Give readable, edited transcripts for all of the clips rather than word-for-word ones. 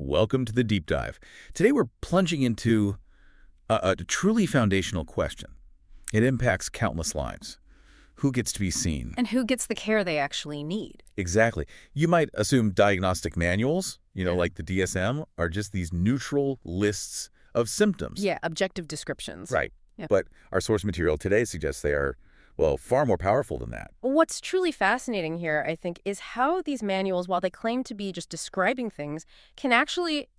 Welcome to the deep dive. Today we're plunging into a truly foundational question. It impacts countless lives. Who gets to be seen? And who gets the care they actually need? Exactly. You might assume diagnostic manuals, like the DSM, are just these neutral lists of symptoms. Yeah, objective descriptions. Right. Yeah. But our source material today suggests they are, well, far more powerful than that. What's truly fascinating here, I think, is how these manuals, while they claim to be just describing things, can actually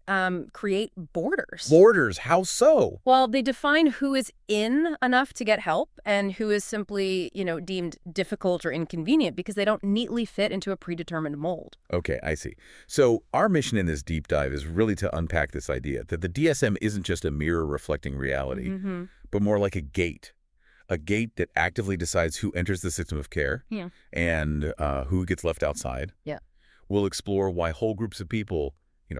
create borders. Borders? How so? Well, they define who is in enough to get help and who is simply, deemed difficult or inconvenient because they don't neatly fit into a predetermined mold. Okay, I see. So our mission in this deep dive is really to unpack this idea that the DSM isn't just a mirror reflecting reality, but more like a gate that actively decides who enters the system of care and who gets left outside. Yeah. We'll explore why whole groups of people,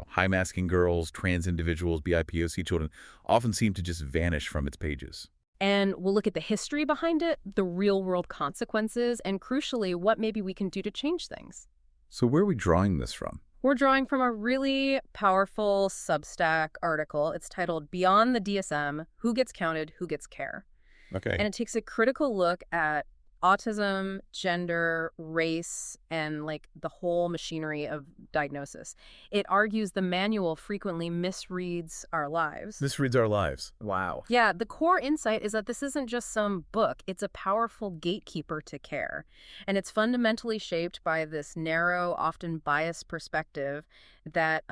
high-masking girls, trans individuals, BIPOC children, often seem to just vanish from its pages. And we'll look at the history behind it, the real-world consequences, and crucially, what maybe we can do to change things. So where are we drawing this from? We're drawing from a really powerful Substack article. It's titled Beyond the DSM, Who Gets Counted, Who Gets Care? Okay. And it takes a critical look at autism, gender, race, and the whole machinery of diagnosis. It argues the manual frequently misreads our lives. Misreads our lives. Wow. Yeah, the core insight is that this isn't just some book. It's a powerful gatekeeper to care. And it's fundamentally shaped by this narrow, often biased perspective that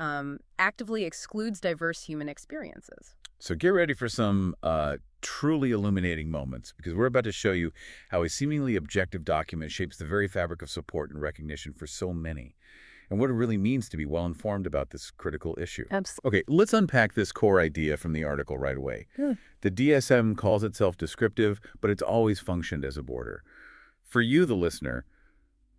actively excludes diverse human experiences. So get ready for some truly illuminating moments, because we're about to show you how a seemingly objective document shapes the very fabric of support and recognition for so many, and what it really means to be well-informed about this critical issue. Absolutely. Okay, let's unpack this core idea from the article right away. Yeah. The DSM calls itself descriptive, but it's always functioned as a border. For you, the listener,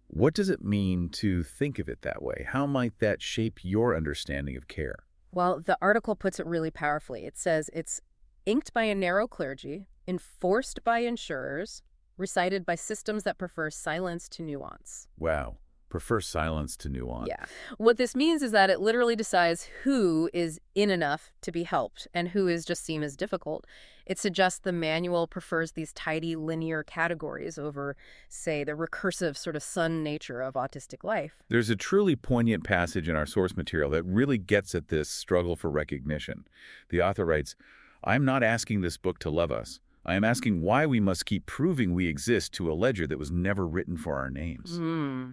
what does it mean to think of it that way? How might that shape your understanding of care? Well, the article puts it really powerfully. It says it's inked by a narrow clergy, enforced by insurers, recited by systems that prefer silence to nuance. Wow. Prefer silence to nuance. Yeah. What this means is that it literally decides who is in enough to be helped and who is just seen as difficult. It suggests the manual prefers these tidy linear categories over, say, the recursive sort of sun nature of autistic life. There's a truly poignant passage in our source material that really gets at this struggle for recognition. The author writes, "I'm not asking this book to love us. I am asking why we must keep proving we exist to a ledger that was never written for our names."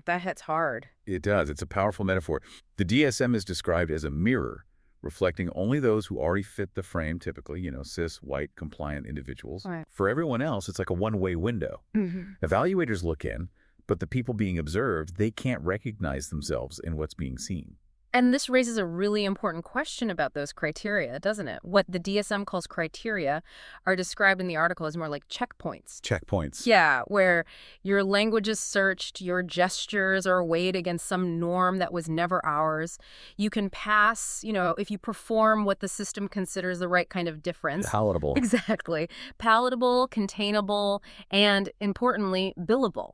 That hits hard. It does. It's a powerful metaphor. The DSM is described as a mirror, reflecting only those who already fit the frame, typically, cis, white, compliant individuals. Right. For everyone else, it's like a one-way window. Evaluators look in, but the people being observed, they can't recognize themselves in what's being seen. And this raises a really important question about those criteria, doesn't it? What the DSM calls criteria are described in the article as more like checkpoints. Checkpoints. Yeah, where your language is searched, your gestures are weighed against some norm that was never ours. You can pass, if you perform what the system considers the right kind of difference. Palatable. Exactly. Palatable, containable, and importantly, billable.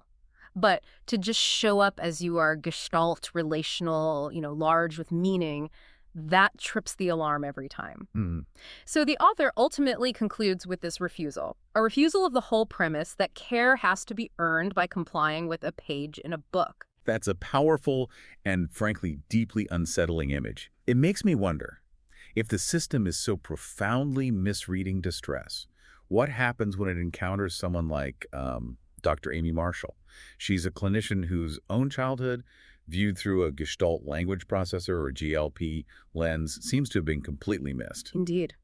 But to just show up as you are gestalt, relational, large with meaning, that trips the alarm every time. So the author ultimately concludes with this refusal, a refusal of the whole premise that care has to be earned by complying with a page in a book. That's a powerful and, frankly, deeply unsettling image. It makes me wonder, if the system is so profoundly misreading distress, what happens when it encounters someone like Dr. Amy Marshall? She's a clinician whose own childhood, viewed through a gestalt language processor or GLP lens, seems to have been completely missed. Indeed.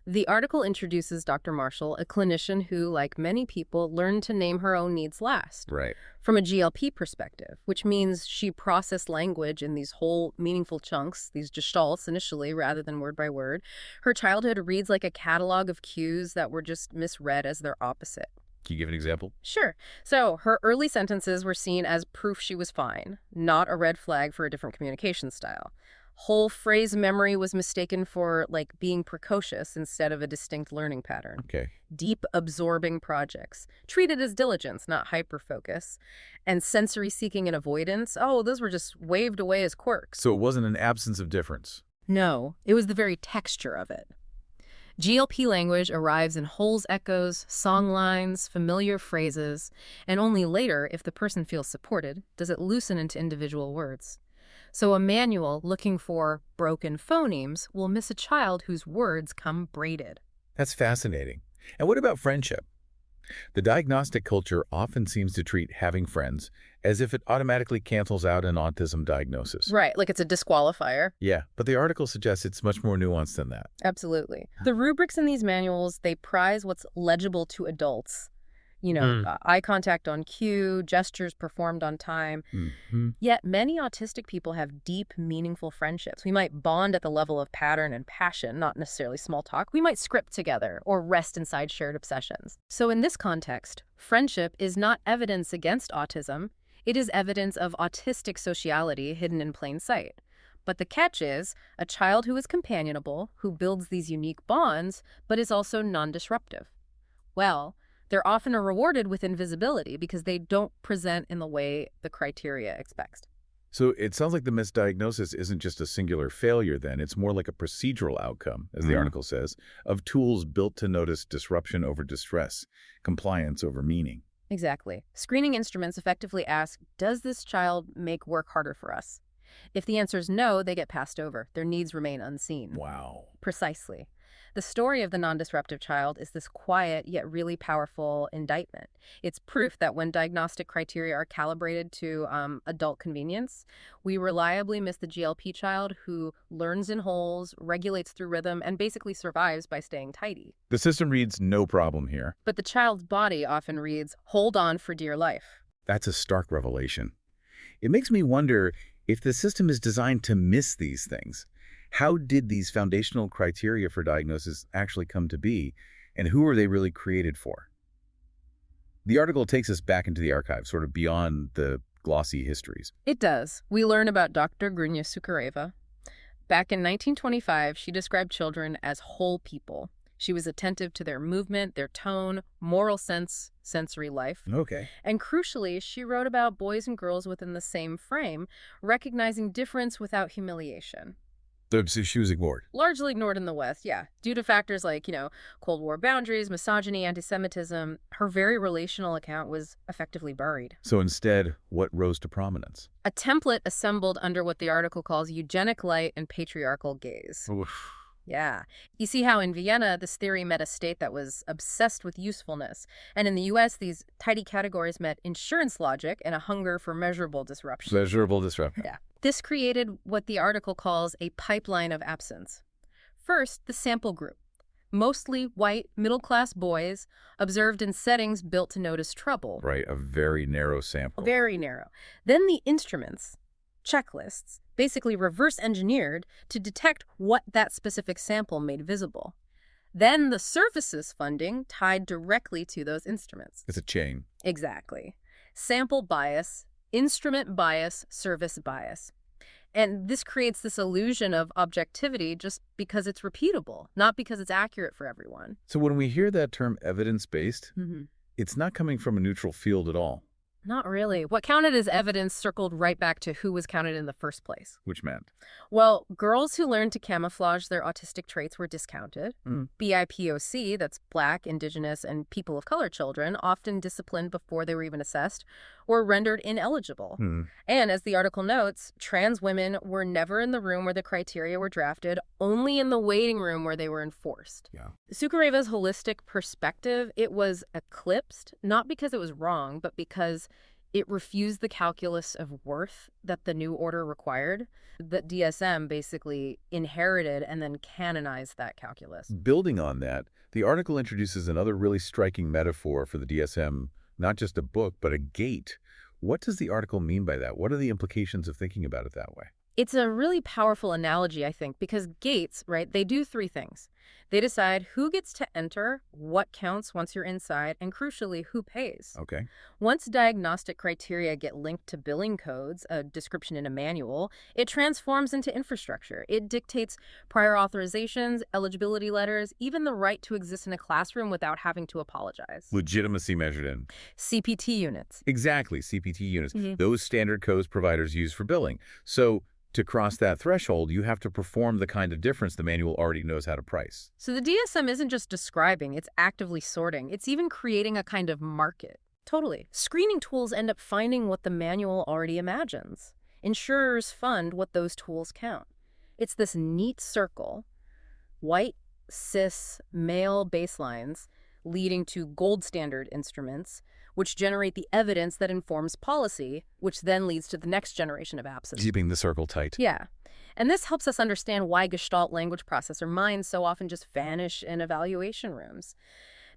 The article introduces Dr. Marshall, a clinician who, like many people, learned to name her own needs last. Right. From a GLP perspective, which means she processed language in these whole meaningful chunks, these gestalts initially rather than word by word. Her childhood reads like a catalog of cues that were just misread as their opposite. Can you give an example? Sure. So her early sentences were seen as proof she was fine, not a red flag for a different communication style. Whole phrase memory was mistaken for, being precocious instead of a distinct learning pattern. Okay. Deep absorbing projects, treated as diligence, not hyperfocus. And sensory seeking and avoidance, those were just waved away as quirks. So it wasn't an absence of difference. No, it was the very texture of it. GLP language arrives in wholes echoes, song lines, familiar phrases, and only later, if the person feels supported, does it loosen into individual words. So a manual looking for broken phonemes will miss a child whose words come braided. That's fascinating. And what about friendship? The diagnostic culture often seems to treat having friends as if it automatically cancels out an autism diagnosis. Right, like it's a disqualifier. Yeah, but the article suggests it's much more nuanced than that. Absolutely. The rubrics in these manuals, they prize what's legible to adults. Eye contact on cue, gestures performed on time. Yet many autistic people have deep, meaningful friendships. We might bond at the level of pattern and passion, not necessarily small talk. We might script together or rest inside shared obsessions. So in this context, friendship is not evidence against autism. It is evidence of autistic sociality hidden in plain sight. But the catch is a child who is companionable, who builds these unique bonds, but is also non-disruptive. Well, they're often rewarded with invisibility because they don't present in the way the criteria expects. So it sounds like the misdiagnosis isn't just a singular failure then. It's more like a procedural outcome, as the article says, of tools built to notice disruption over distress, compliance over meaning. Exactly. Screening instruments effectively ask, does this child make work harder for us? If the answer is no, they get passed over. Their needs remain unseen. Wow. Precisely. The story of the non-disruptive child is this quiet yet really powerful indictment. It's proof that when diagnostic criteria are calibrated to adult convenience, we reliably miss the GLP child who learns in wholes, regulates through rhythm, and basically survives by staying tidy. The system reads no problem here. But the child's body often reads, hold on for dear life. That's a stark revelation. It makes me wonder if the system is designed to miss these things. How did these foundational criteria for diagnosis actually come to be, and who are they really created for? The article takes us back into the archive, sort of beyond the glossy histories. It does. We learn about Dr. Grunya Sukareva. Back in 1925, she described children as whole people. She was attentive to their movement, their tone, moral sense, sensory life. Okay. And crucially, she wrote about boys and girls within the same frame, recognizing difference without humiliation. So she was ignored. Largely ignored in the West, yeah. Due to factors like, Cold War boundaries, misogyny, anti-Semitism, her very relational account was effectively buried. So instead, what rose to prominence? A template assembled under what the article calls eugenic light and patriarchal gaze. Oof. Yeah. You see how in Vienna, this theory met a state that was obsessed with usefulness. And in the U.S., these tidy categories met insurance logic and a hunger for measurable disruption. Measurable disruption. Yeah. This created what the article calls a pipeline of absence. First, the sample group. Mostly white, middle-class boys observed in settings built to notice trouble. Right, a very narrow sample. Very narrow. Then the instruments, checklists, basically reverse engineered to detect what that specific sample made visible. Then the services funding tied directly to those instruments. It's a chain. Exactly. Sample bias, instrument bias, service bias. And this creates this illusion of objectivity just because it's repeatable, not because it's accurate for everyone. So when we hear that term evidence-based, it's not coming from a neutral field at all. Not really. What counted as evidence circled right back to who was counted in the first place. Which meant? Well, girls who learned to camouflage their autistic traits were discounted. BIPOC, that's Black, Indigenous, and people of color children, often disciplined before they were even assessed, were rendered ineligible. And as the article notes, trans women were never in the room where the criteria were drafted, only in the waiting room where they were enforced. Yeah. Sukareva's holistic perspective, it was eclipsed, not because it was wrong, but because it refused the calculus of worth that the new order required, that DSM basically inherited and then canonized that calculus. Building on that, the article introduces another really striking metaphor for the DSM, not just a book, but a gate. What does the article mean by that? What are the implications of thinking about it that way? It's a really powerful analogy, I think, because gates, right, they do three things. They decide who gets to enter, what counts once you're inside, and crucially, who pays. Okay. Once diagnostic criteria get linked to billing codes, a description in a manual, it transforms into infrastructure. It dictates prior authorizations, eligibility letters, even the right to exist in a classroom without having to apologize. Legitimacy measured in. CPT units. Exactly, CPT units. Those standard codes providers use for billing. So To cross that threshold, you have to perform the kind of difference the manual already knows how to price. So the DSM isn't just describing, it's actively sorting. It's even creating a kind of market. Totally. Screening tools end up finding what the manual already imagines. Insurers fund what those tools count. It's this neat circle: white, cis, male baselines leading to gold standard instruments, which generate the evidence that informs policy, which then leads to the next generation of apps. Keeping the circle tight. Yeah. And this helps us understand why Gestalt language processor minds so often just vanish in evaluation rooms.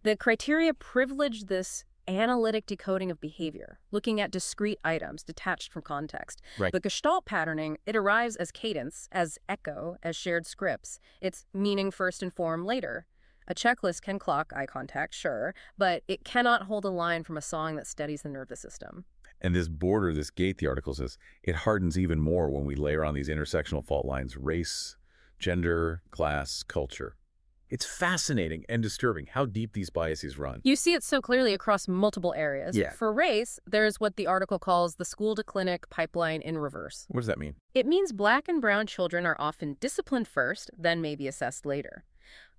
The criteria privilege this analytic decoding of behavior, looking at discrete items detached from context. Right. But Gestalt patterning, it arrives as cadence, as echo, as shared scripts. It's meaning first and form later. A checklist can clock eye contact, sure, but it cannot hold a line from a song that steadies the nervous system. And this border, this gate, the article says, it hardens even more when we layer on these intersectional fault lines: race, gender, class, culture. It's fascinating and disturbing how deep these biases run. You see it so clearly across multiple areas. Yeah. For race, there's what the article calls the school-to-clinic pipeline in reverse. What does that mean? It means Black and brown children are often disciplined first, then maybe assessed later.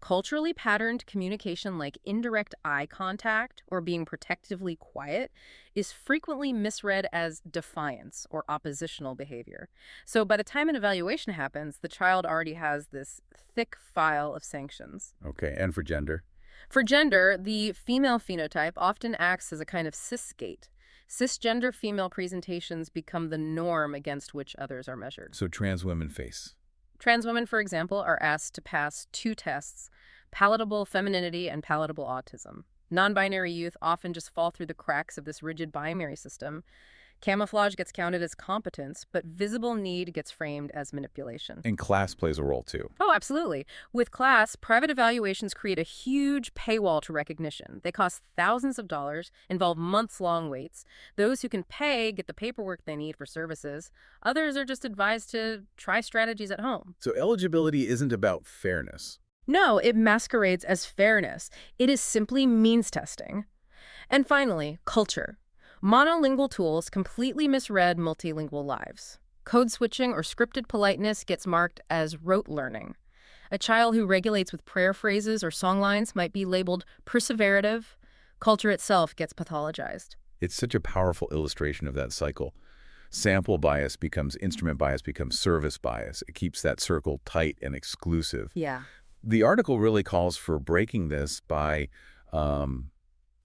Culturally patterned communication like indirect eye contact or being protectively quiet is frequently misread as defiance or oppositional behavior. So by the time an evaluation happens, the child already has this thick file of sanctions. Okay, and for gender? For gender, the female phenotype often acts as a kind of cis gate. Cisgender female presentations become the norm against which others are measured. So trans women face. Trans women, for example, are asked to pass 2 tests: palatable femininity and palatable autism. Non-binary youth often just fall through the cracks of this rigid binary system. Camouflage gets counted as competence, but visible need gets framed as manipulation. And class plays a role too. Oh, absolutely. With class, private evaluations create a huge paywall to recognition. They cost thousands of dollars, involve months-long waits. Those who can pay get the paperwork they need for services. Others are just advised to try strategies at home. So eligibility isn't about fairness. No, it masquerades as fairness. It is simply means testing. And finally, culture. Monolingual tools completely misread multilingual lives. Code switching or scripted politeness gets marked as rote learning. A child who regulates with prayer phrases or songlines might be labeled perseverative. Culture itself gets pathologized. It's such a powerful illustration of that cycle. Sample bias becomes instrument bias, becomes service bias. It keeps that circle tight and exclusive. Yeah. The article really calls for breaking this by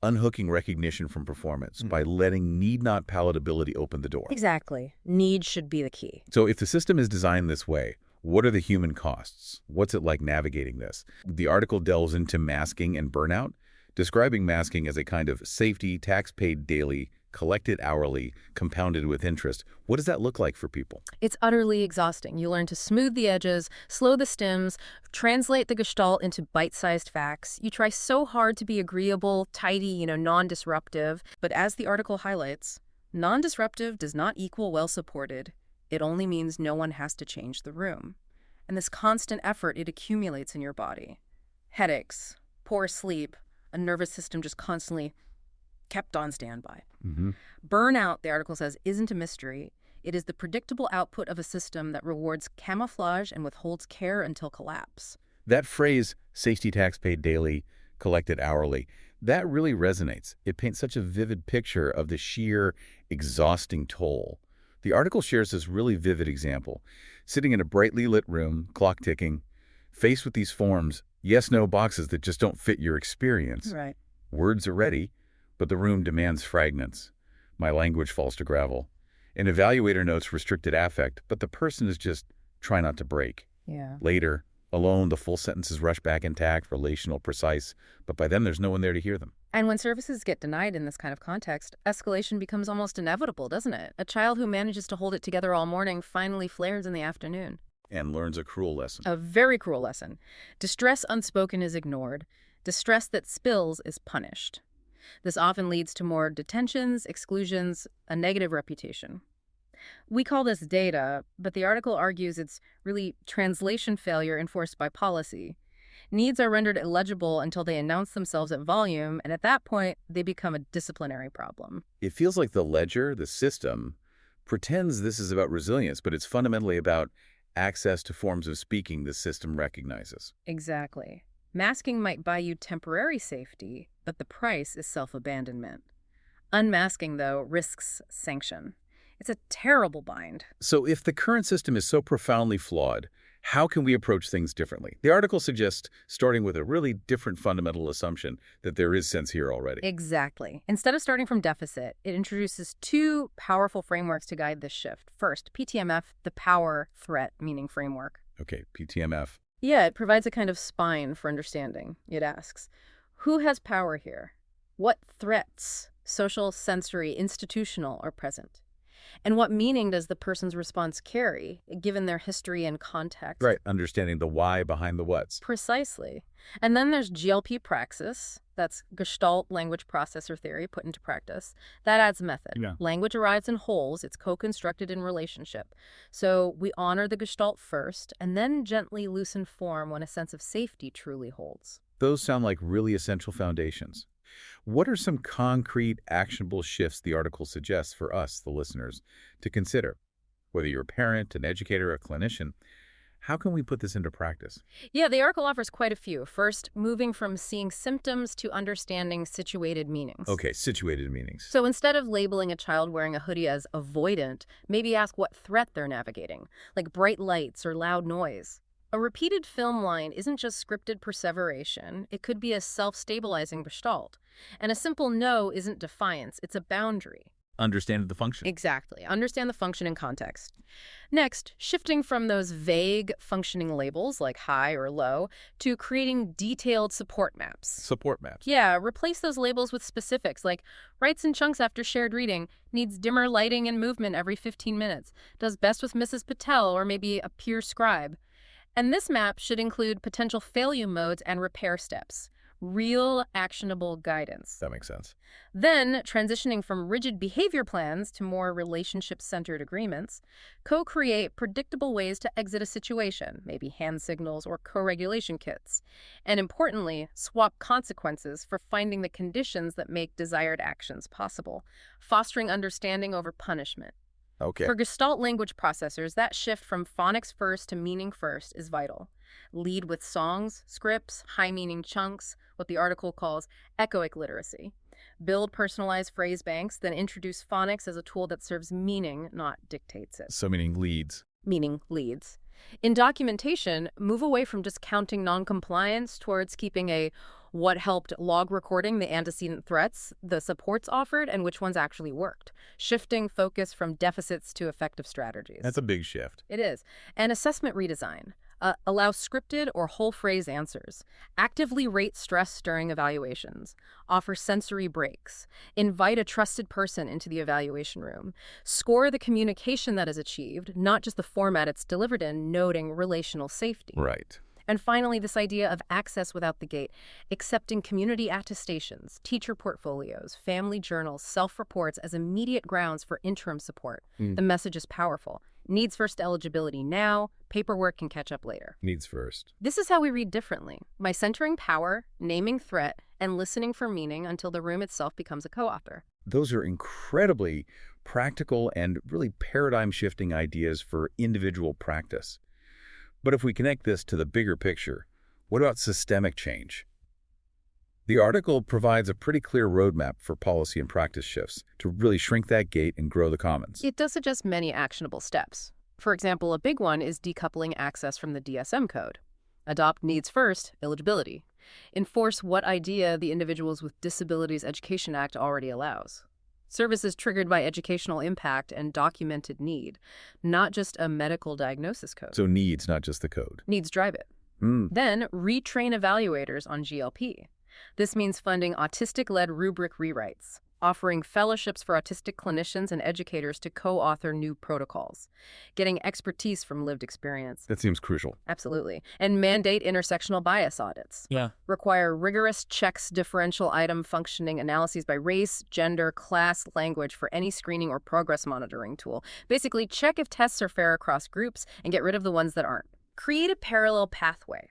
unhooking recognition from performance, by letting need-not palatability open the door. Exactly. Need should be the key. So if the system is designed this way, what are the human costs? What's it like navigating this? The article delves into masking and burnout, describing masking as a kind of safety, tax-paid daily, collected hourly, compounded with interest. What does that look like for people? It's utterly exhausting. You learn to smooth the edges, slow the stems, translate the gestalt into bite-sized facts. You try so hard to be agreeable, tidy, non-disruptive. But as the article highlights, non-disruptive does not equal well-supported. It only means no one has to change the room. And this constant effort, it accumulates in your body. Headaches, poor sleep, a nervous system just constantly kept on standby. Burnout, the article says, isn't a mystery. It is the predictable output of a system that rewards camouflage and withholds care until collapse. That phrase, safety tax paid daily, collected hourly, that really resonates. It paints such a vivid picture of the sheer, exhausting toll. The article shares this really vivid example. Sitting in a brightly lit room, clock ticking, faced with these forms, yes-no boxes that just don't fit your experience. Right. Words are ready, but the room demands fragments. My language falls to gravel. An evaluator notes restricted affect, but the person is just try not to break. Yeah. Later, alone, the full sentences rush back intact, relational, precise, but by then there's no one there to hear them. And when services get denied in this kind of context, escalation becomes almost inevitable, doesn't it? A child who manages to hold it together all morning finally flares in the afternoon. And learns a cruel lesson. A very cruel lesson. Distress unspoken is ignored. Distress that spills is punished. This often leads to more detentions, exclusions, a negative reputation. We call this data, but the article argues it's really translation failure enforced by policy. Needs are rendered illegible until they announce themselves at volume, and at that point, they become a disciplinary problem. It feels like the ledger, the system, pretends this is about resilience, but it's fundamentally about access to forms of speaking the system recognizes. Exactly. Masking might buy you temporary safety, but the price is self-abandonment. Unmasking, though, risks sanction. It's a terrible bind. So if the current system is so profoundly flawed, how can we approach things differently? The article suggests starting with a really different fundamental assumption that there is sense here already. Exactly. Instead of starting from deficit, it introduces two powerful frameworks to guide this shift. First, PTMF, the power threat meaning framework. Okay, PTMF. Yeah, it provides a kind of spine for understanding. It asks, who has power here? What threats, social, sensory, institutional, are present? And what meaning does the person's response carry, given their history and context? Right, understanding the why behind the what's. Precisely. And then there's GLP praxis. That's Gestalt language processor theory put into practice. That adds method. Yeah. Language arrives in wholes. It's co-constructed in relationship. So we honor the Gestalt first, and then gently loosen form when a sense of safety truly holds. Those sound like really essential foundations. What are some concrete, actionable shifts the article suggests for us, the listeners, to consider? Whether you're a parent, an educator, a clinician, how can we put this into practice? Yeah, the article offers quite a few. First, moving from seeing symptoms to understanding situated meanings. Okay, situated meanings. So instead of labeling a child wearing a hoodie as avoidant, maybe ask what threat they're navigating, like bright lights or loud noise. A repeated film line isn't just scripted perseveration. It could be a self-stabilizing gestalt. And a simple no isn't defiance. It's a boundary. Understand the function. Exactly. Understand the function and context. Next, shifting from those vague functioning labels like high or low to creating detailed support maps. Support maps. Yeah, replace those labels with specifics like writes in chunks after shared reading, needs dimmer lighting and movement every 15 minutes, does best with Mrs. Patel or maybe a peer scribe. And this map should include potential failure modes and repair steps. Real, actionable guidance. That makes sense. Then, transitioning from rigid behavior plans to more relationship-centered agreements, co-create predictable ways to exit a situation, maybe hand signals or co-regulation kits. And importantly, swap consequences for finding the conditions that make desired actions possible, fostering understanding over punishment. Okay. For Gestalt language processors, that shift from phonics first to meaning first is vital. Lead with songs, scripts, high-meaning chunks, what the article calls echoic literacy. Build personalized phrase banks, then introduce phonics as a tool that serves meaning, not dictates it. So meaning leads. Meaning leads. In documentation, move away from just counting noncompliance towards keeping a what helped log recording the antecedent threats, the supports offered, and which ones actually worked. Shifting focus from deficits to effective strategies. That's a big shift. It is. And assessment redesign. Allow scripted or whole phrase answers. Actively rate stress during evaluations. Offer sensory breaks. Invite a trusted person into the evaluation room. Score the communication that is achieved, not just the format it's delivered in, noting relational safety. Right. And finally, this idea of access without the gate, accepting community attestations, teacher portfolios, family journals, self-reports as immediate grounds for interim support. The message is powerful. Needs first eligibility now, paperwork can catch up later. Needs first. This is how we read differently, by centering power, naming threat, and listening for meaning until the room itself becomes a co-author. Those are incredibly practical and really paradigm-shifting ideas for individual practice. But if we connect this to the bigger picture, what about systemic change? The article provides a pretty clear roadmap for policy and practice shifts to really shrink that gate and grow the commons. It does suggest many actionable steps. For example, a big one is decoupling access from the DSM code. Adopt needs first, eligibility. Enforce what idea the Individuals with Disabilities Education Act already allows. Services triggered by educational impact and documented need, not just a medical diagnosis code. So needs, not just the code. Needs drive it. Then retrain evaluators on GLP. This means funding autistic-led rubric rewrites, offering fellowships for autistic clinicians and educators to co-author new protocols, getting expertise from lived experience. That seems crucial. Absolutely. And mandate intersectional bias audits. Yeah. Require rigorous checks, differential item functioning analyses by race, gender, class, language for any screening or progress monitoring tool. Basically, check if tests are fair across groups and get rid of the ones that aren't. Create a parallel pathway.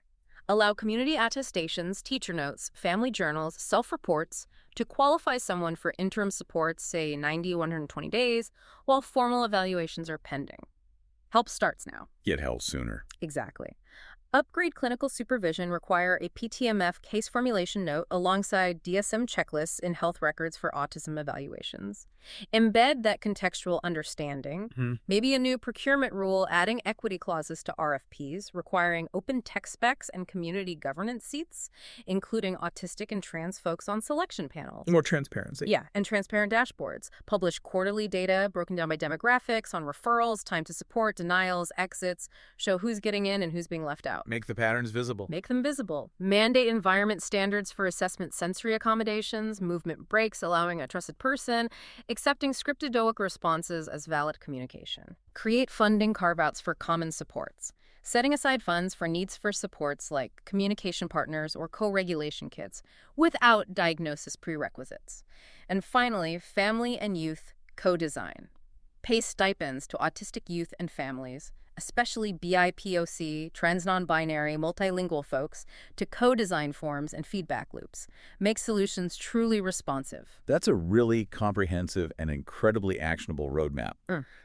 Allow community attestations, teacher notes, family journals, self-reports to qualify someone for interim supports, say 90, 120 days, while formal evaluations are pending. Help starts now. Get help sooner. Exactly. Upgrade clinical supervision require a PTMF case formulation note alongside DSM checklists in health records for autism evaluations. Embed that contextual understanding, maybe a new procurement rule adding equity clauses to RFPs, requiring open tech specs and community governance seats, including autistic and trans folks on selection panels. More transparency. Yeah, and transparent dashboards. Publish quarterly data broken down by demographics on referrals, time to support, denials, exits, show who's getting in and who's being left out. Make the patterns visible. Make them visible. Mandate environment standards for assessment sensory accommodations, movement breaks allowing a trusted person, accepting scripted responses as valid communication. Create funding carve-outs for common supports. Setting aside funds for needs for supports like communication partners or co-regulation kits without diagnosis prerequisites. And finally, family and youth co-design. Pay stipends to autistic youth and families, especially BIPOC, trans non-binary, multilingual folks, to co-design forms and feedback loops. Make solutions truly responsive. That's a really comprehensive and incredibly actionable roadmap.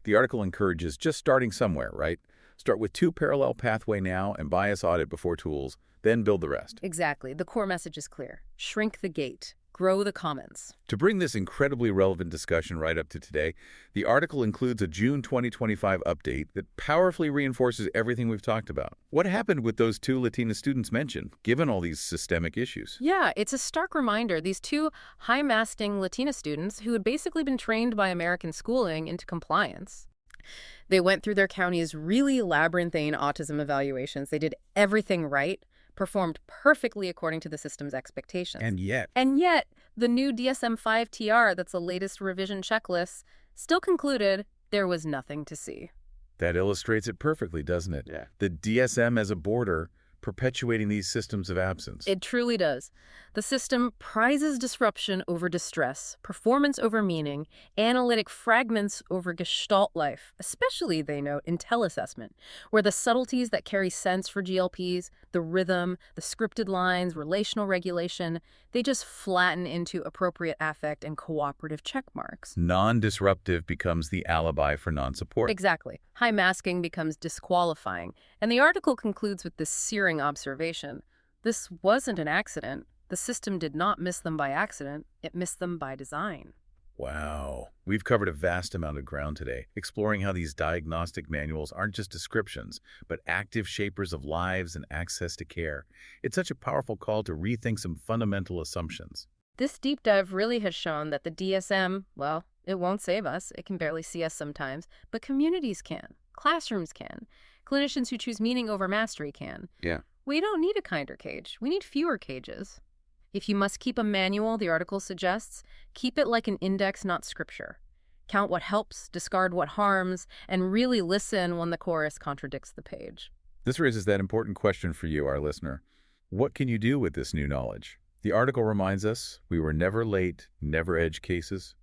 The article encourages just starting somewhere, right? Start with 2 parallel pathway now and bias audit before tools, then build the rest. Exactly. The core message is clear. Shrink the gate. Grow the commons. To bring this incredibly relevant discussion right up to today, the article includes a June 2025 update that powerfully reinforces everything we've talked about. What happened with those 2 Latina students mentioned, given all these systemic issues? Yeah, it's a stark reminder. These 2 high-masking Latina students who had basically been trained by American schooling into compliance. They went through their county's really labyrinthine autism evaluations. They did everything right, performed perfectly according to the system's expectations. And yet, the new DSM-5 TR, that's the latest revision checklist, still concluded there was nothing to see. that illustrates it perfectly, doesn't it? Yeah. The DSM as a border, perpetuating these systems of absence. It truly does. The system prizes disruption over distress, performance over meaning, analytic fragments over gestalt life, especially, they note, in teleassessment, where the subtleties that carry sense for GLPs, the rhythm, the scripted lines, relational regulation, they just flatten into appropriate affect and cooperative check marks. Non-disruptive becomes the alibi for non-support. Exactly. High masking becomes disqualifying. And the article concludes with this searing observation. This wasn't an accident. The system did not miss them by accident. It missed them by design. Wow. We've covered a vast amount of ground today, exploring how these diagnostic manuals aren't just descriptions, but active shapers of lives and access to care. It's such a powerful call to rethink some fundamental assumptions. This deep dive really has shown that the DSM, well, it won't save us. It can barely see us sometimes, but communities can. Classrooms can. Clinicians who choose meaning over mastery can. Yeah. We don't need a kinder cage. We need fewer cages. If you must keep a manual, the article suggests, keep it like an index, not scripture. Count what helps, discard what harms, and really listen when the chorus contradicts the page. This raises that important question for you, our listener. What can you do with this new knowledge? The article reminds us we were never late, never edge cases.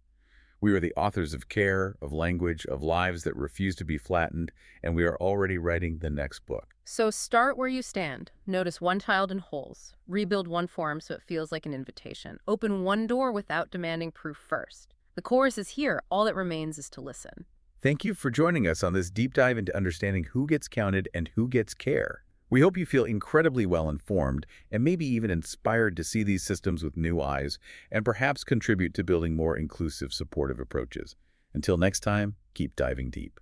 We are the authors of care, of language, of lives that refuse to be flattened, and we are already writing the next book. So start where you stand. Notice one child in holes. Rebuild one form so it feels like an invitation. Open one door without demanding proof first. The chorus is here. All that remains is to listen. Thank you for joining us on this deep dive into understanding who gets counted and who gets care. We hope you feel incredibly well informed and maybe even inspired to see these systems with new eyes and perhaps contribute to building more inclusive, supportive approaches. Until next time, keep diving deep.